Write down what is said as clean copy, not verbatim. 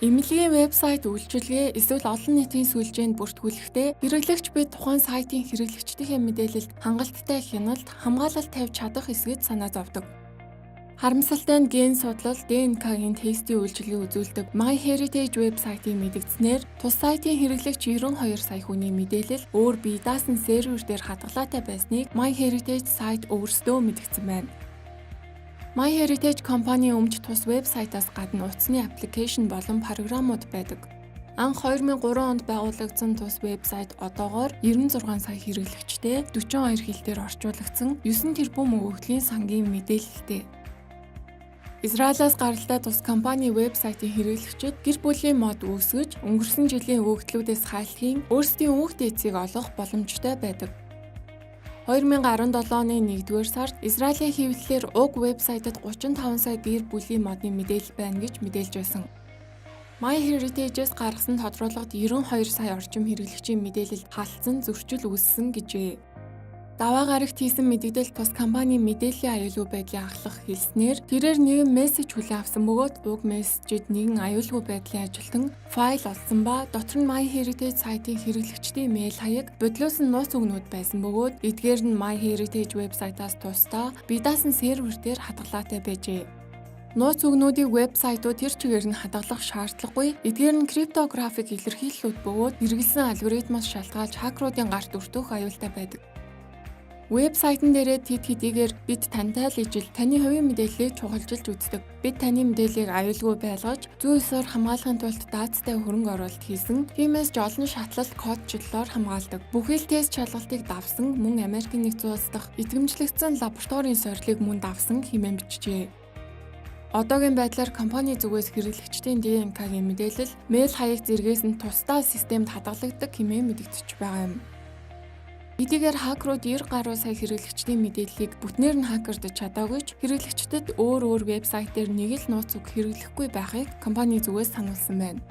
Эмнэлгийн вебсайт үйлчилгээ эсвэл олон нийтийн сүлжээнд бүртгүүлэхдээ хэрэглэгч бид тухайн сайтын хэрэглэгчдийн мэдээлэлд хангалттай хяналт, хамгаалалт тавьж чадах эсгэд санаа зовдог. Харамсалтай нь ген судлал ДНК-гийн тестийн үйлчилгээ үзүүлдэг MyHeritage вебсайтыг мэдэгдснээр тус сайтын хэрэглэгч 92 сая хүний мэдээлэл өөр бие даасан сервер дээр хадгалаатай байсныг MyHeritage сайт өөрсдөө мэдгдсэн байна. MyHeritage компани өмч тус вебсайтаас гадна утасны аппликейшн болон програмууд байдаг. Анх 2003 онд байгуулагдсан тус вебсайт одоогоор 96 сая хэрэглэгчтэй 42 хэл дээр орчуулагдсан 9 тэрбум өгөгдлийн сангийн мэдээлэлтэй. Израилаас гаралтай тус компани вебсайтын хэрэглэгчид гэр бүлийн мод үүсгэж өнгөрсөн жилийн өгөгдлүүдээс хайлтгийн өөрсдийн хүүхдээ эцгийг олох боломжтой байдаг. 2017 оны 1-р сард Израилийн хэвлэлээр уг вебсайтад 35 сая гэр бүлийн модны мэдээлэл байна гэж мэдээлж байсан. MyHeritage-с гаргасан тодорхойлолт 92 сая орчим хэрэглэгчийн мэдээлэлд халтсан зөрчил үүссэн гэжээ. Даваа гарагт хийсэн мэдээлэл тус компани мэдээллийн аюулгүй байдлыг ахлах хэлснээр тэрээр нэгэн мессеж хүлээн авсан бөгөөд уг мессежид нэгэн аюулгүй байдлын ажилтан файл олсон ба дотор нь MyHeritage сайтын хэрэглэгчдийн мэйл хаяг бодлоосон нууц үгнүүд байсан бөгөөд эдгээр нь MyHeritage вебсайтаас тусдаа бие даасан сервер дээр хадгалаатай байжээ. Нууц үгнүүдийг вебсайтууд тэр чигээр нь хадгалах шаардлагагүй. Эдгээр нь криптографик илэрхийллүүд бөгөөд хэрэглэсэн алгоритмоос шалтгаалж хакеруудын гарт өртөх аюултай байдаг. Вебсайтн дээрээ тэд хэдийгээр бид тантай л ижил таны хувийн мэдээллийг чухалчилж үздэг. Бид таны мэдээллийг аюулгүй байлгаж зүй ёсоор хамгаалахын тулд даацтай хөрөнгө оруулалт хийсэн. Тиймээс ч олон шатлалт кодчлолоор хамгаалдаг. Бүхий л тест шалгалтыг давсан, мөн Америкийн нэгдсэн улс дахь идэвхжлэгдсэн лабораторийн сорилыг мөн давсан хэмээн бичжээ. Одоогийн байдлаар компани зүгээс хэрэглэгчдийн ДНК-гийн мэдээлэл мэйл хаяг зэргээс нь тусдаа системд хадгалагддаг хэмээн мэдэгдэж байгаа юм. Эдгээр хакерууд 90 гаруй сая хэрэглэгчдийн мэдээллийг бүтнээр нь хакердаж чадаагүй ч хэрэглэгчдэд өөр вебсайт дээр нэг л нууц үг хэрэглэхгүй байхыг компани зүгээс сануулсан байна.